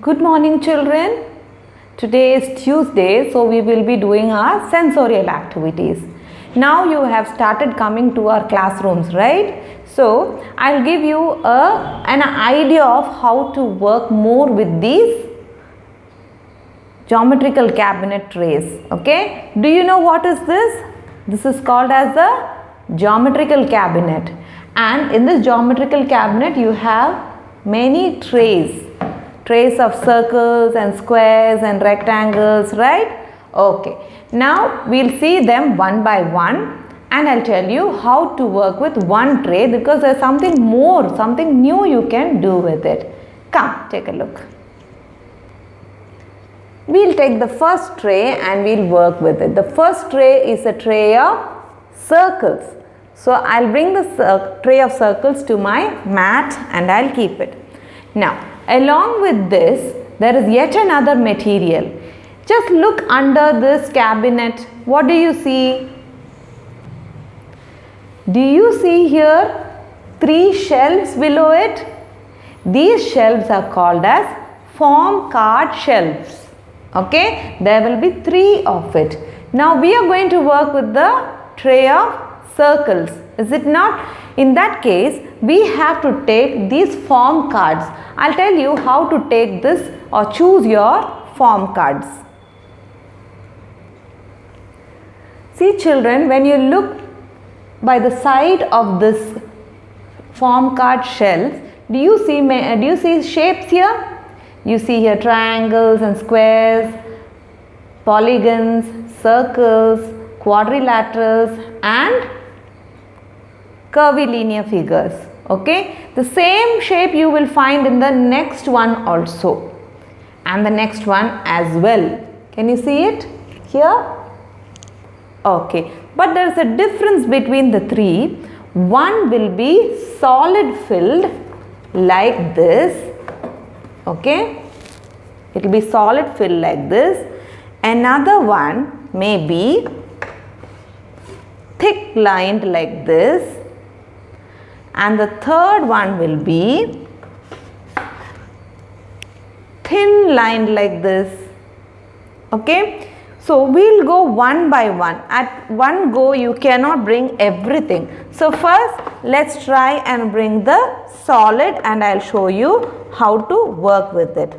Good morning, children. Today is Tuesday, so we will be doing our sensorial activities. Now you have started coming to our classrooms, right? So I'll give you an idea of how to work more with these geometrical cabinet trays. Okay? Do you know what is this? This is called as the geometrical cabinet. And in this geometrical cabinet you have many trays of circles and squares and rectangles, right? Okay, now we'll see them one by one and I'll tell you how to work with one tray because there's something more, something new you can do with it. Come, take a look. We'll take the first tray and we'll work with it. The first tray is a tray of circles. So I'll bring the tray of circles to my mat and I'll keep it. Now, along with this, there is yet another material. Just look under this cabinet. What do you see? Do you see here 3 shelves below it? These shelves are called as form card shelves. Okay, there will be 3 of it. Now we are going to work with the tray of circles. Is it not? In that case, we have to take these form cards. I'll tell you how to take this or choose your form cards. See children, when you look by the side of this form card shelf, do you see shapes here? You see here triangles and squares, polygons, circles, quadrilaterals and curvilinear figures. Okay, the same shape you will find in the next one also and the next one as well. Can you see it here? Okay, but there is a difference between the 3. One will be solid filled like this. Okay, it will be solid filled like this. Another one may be thick lined like this. And the third one will be thin lined like this. Okay, so we'll go one by one. At one go you cannot bring everything. So first let's try and bring the solid and I'll show you how to work with it.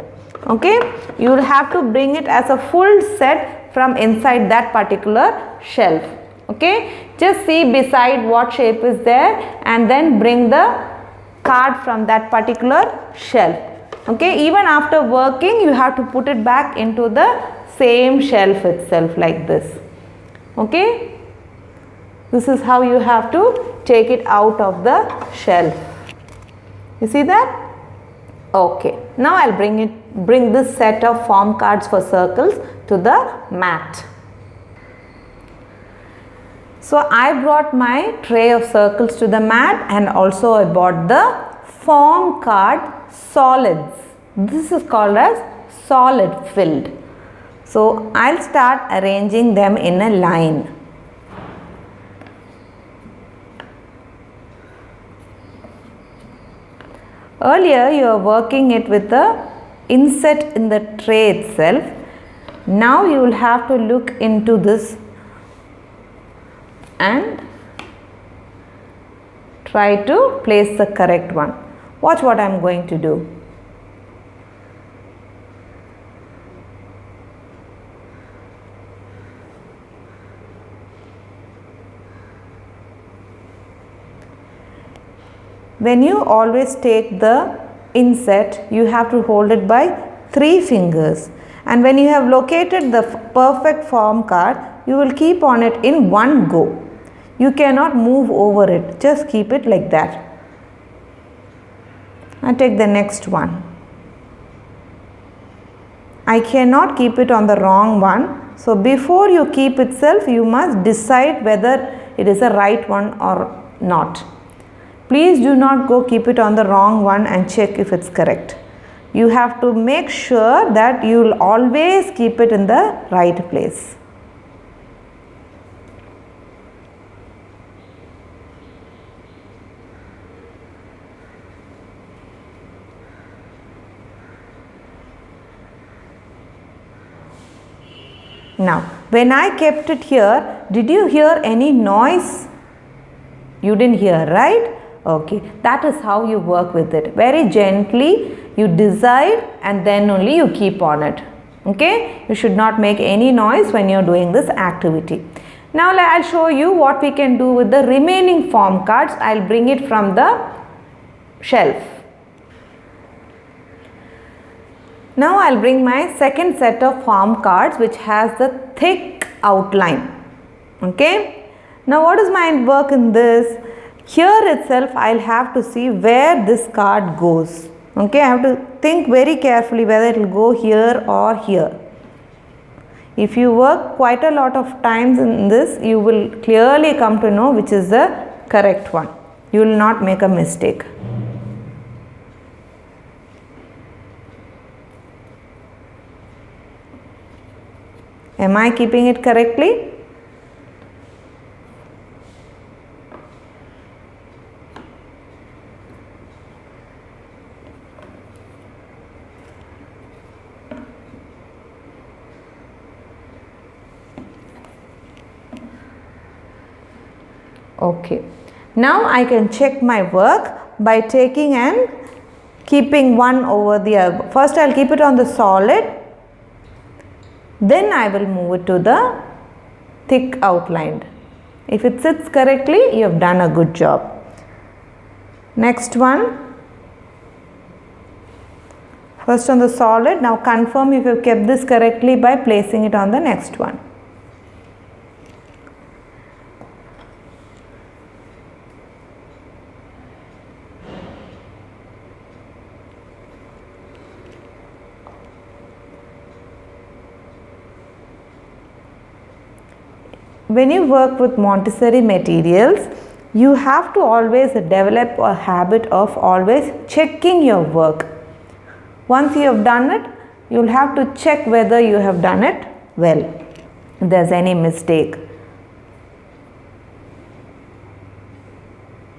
Okay, you will have to bring it as a full set from inside that particular shelf. Okay, just see beside what shape is there and then bring the card from that particular shelf. Okay, even after working you have to put it back into the same shelf itself like this. Okay, this is how you have to take it out of the shelf. You see that? Okay, now I'll bring this set of form cards for circles to the mat. So I brought my tray of circles to the mat and also I bought the form card solids. This is called as solid filled. So I'll start arranging them in a line. Earlier you are working it with the inset in the tray itself. Now you will have to look into this and try to place the correct one. Watch what I am going to do. When you always take the inset, you have to hold it by 3 fingers. And when you have located the perfect form card, you will keep on it in one go. You cannot move over it, just keep it like that. And take the next one. I cannot keep it on the wrong one. So before you keep itself, you must decide whether it is a right one or not. Please do not go keep it on the wrong one and check if it's correct. You have to make sure that you will always keep it in the right place. Now, when I kept it here, did you hear any noise? You didn't hear, right? Okay, that is how you work with it. Very gently you decide and then only you keep on it. Okay, you should not make any noise when you are doing this activity. Now I'll show you what we can do with the remaining form cards. I'll bring it from the shelf. Now I'll bring my second set of form cards which has the thick outline. Okay. Now what is my work in this? Here itself I'll have to see where this card goes. Okay, I have to think very carefully whether it will go here or here. If you work quite a lot of times in this, you will clearly come to know which is the correct one. You will not make a mistake. Am I keeping it correctly? Okay, now I can check my work by taking and keeping one over the other. First I will keep it on the solid, then I will move it to the thick outlined. If it sits correctly, you have done a good job. Next one, first on the solid. Now confirm if you have kept this correctly by placing it on the next one. When you work with Montessori materials, you have to always develop a habit of always checking your work. Once you have done it, you will have to check whether you have done it well, if there is any mistake.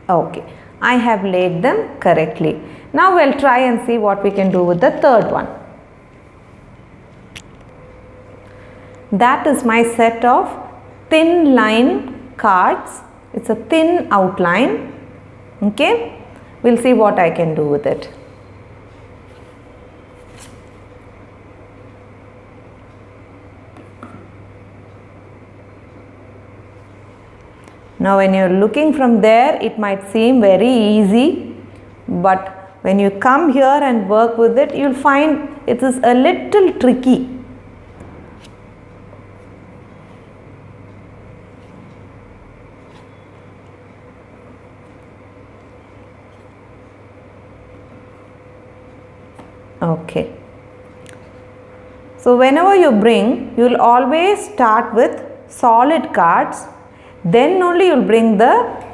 Okay, I have laid them correctly. Now we will try and see what we can do with the third one. That is my set of thin line cards. It's a thin outline. Okay, we'll see what I can do with it. Now when you're looking from there, it might seem very easy, but when you come here and work with it, you'll find it is a little tricky. Okay, so whenever you bring, you will always start with solid cards, then only you will bring the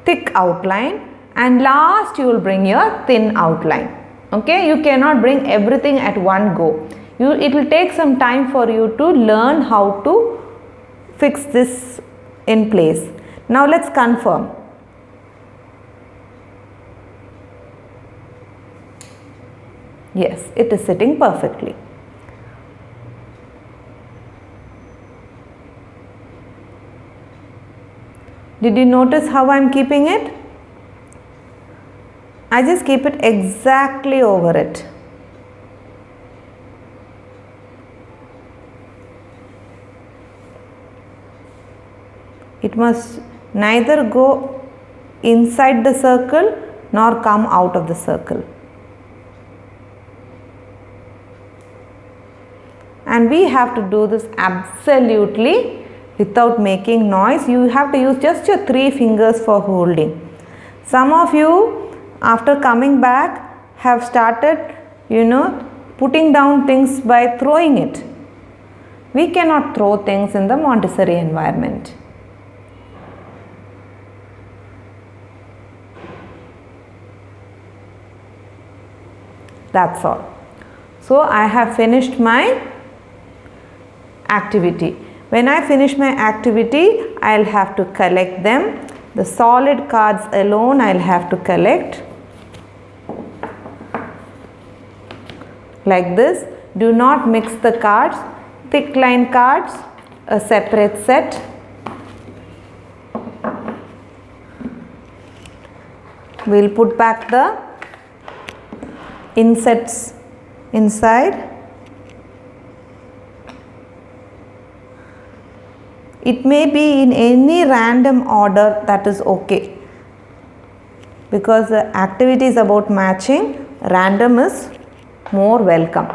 thick outline, and last you will bring your thin outline. Okay, you cannot bring everything at one go. It will take some time for you to learn how to fix this in place. Now let's confirm. Yes, it is sitting perfectly. Did you notice how I am keeping it? I just keep it exactly over it. It must neither go inside the circle nor come out of the circle. And we have to do this absolutely without making noise. You have to use just your 3 fingers for holding. Some of you, after coming back, have started, putting down things by throwing it. We cannot throw things in the Montessori environment. That's all. So I have finished my activity. When I finish my activity, I'll have to collect them. The solid cards alone I'll have to collect. Like this. Do not mix the cards. thick line cards, a separate set. We'll put back the insets inside. It may be in any random order, that is okay, because the activity is about matching. Random is more welcome.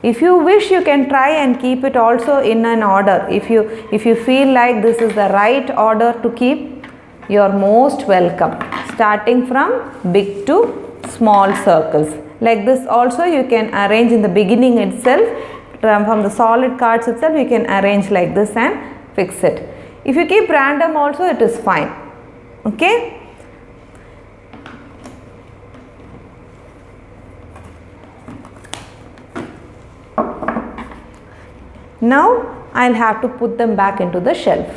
If you wish, you can try and keep it also in an order. If you feel like this is the right order to keep, you are most welcome. Starting from big to small circles. Like this also you can arrange in the beginning itself. From the solid cards itself you can arrange like this and fix it. If you keep random also, it is fine. Okay. Now I'll have to put them back into the shelf.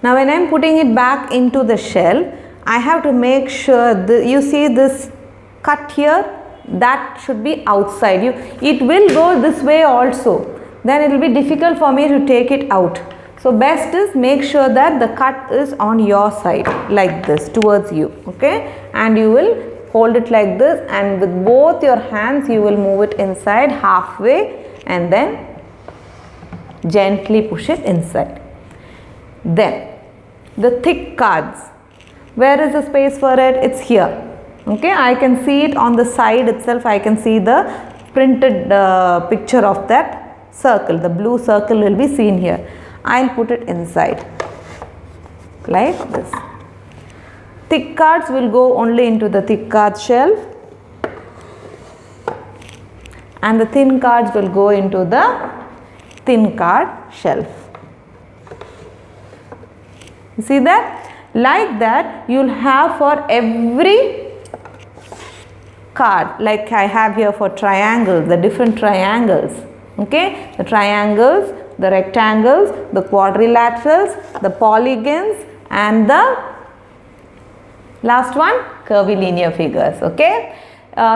Now when I'm putting it back into the shelf, I have to make sure you see this cut here, that should be outside. It will go this way also. Then it will be difficult for me to take it out. So best is make sure that the cut is on your side like this towards you. Okay, and you will hold it like this, and with both your hands you will move it inside halfway and then gently push it inside. Then the thick cards, where is the space for it? It's here. Okay, I can see it on the side itself. I can see the printed picture of that circle. The blue circle will be seen here. I'll put it inside like this. Thick cards will go only into the thick card shelf, and the thin cards will go into the thin card shelf. You see that? Like that you'll have for every card, like I have here for triangles, the different triangles. Okay, the triangles, the rectangles, the quadrilaterals, the polygons, and the last one, curvilinear figures. Okay,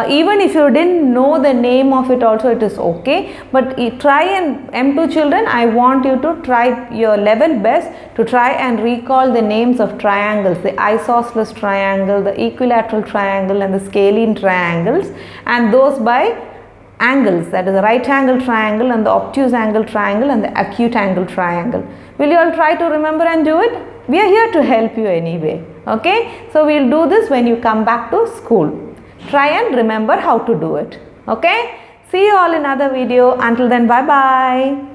even if you didn't know the name of it also, it is okay, but try, and M2 children, I want you to try your level best to try and recall the names of triangles, the isosceles triangle, the equilateral triangle, and the scalene triangles, and those by angles, that is the right angle triangle and the obtuse angle triangle and the acute angle triangle. Will you all try to remember and do it? We are here to help you anyway. Okay, so we will do this when you come back to school. Try and remember how to do it. Okay, see you all in another video. Until then, bye bye.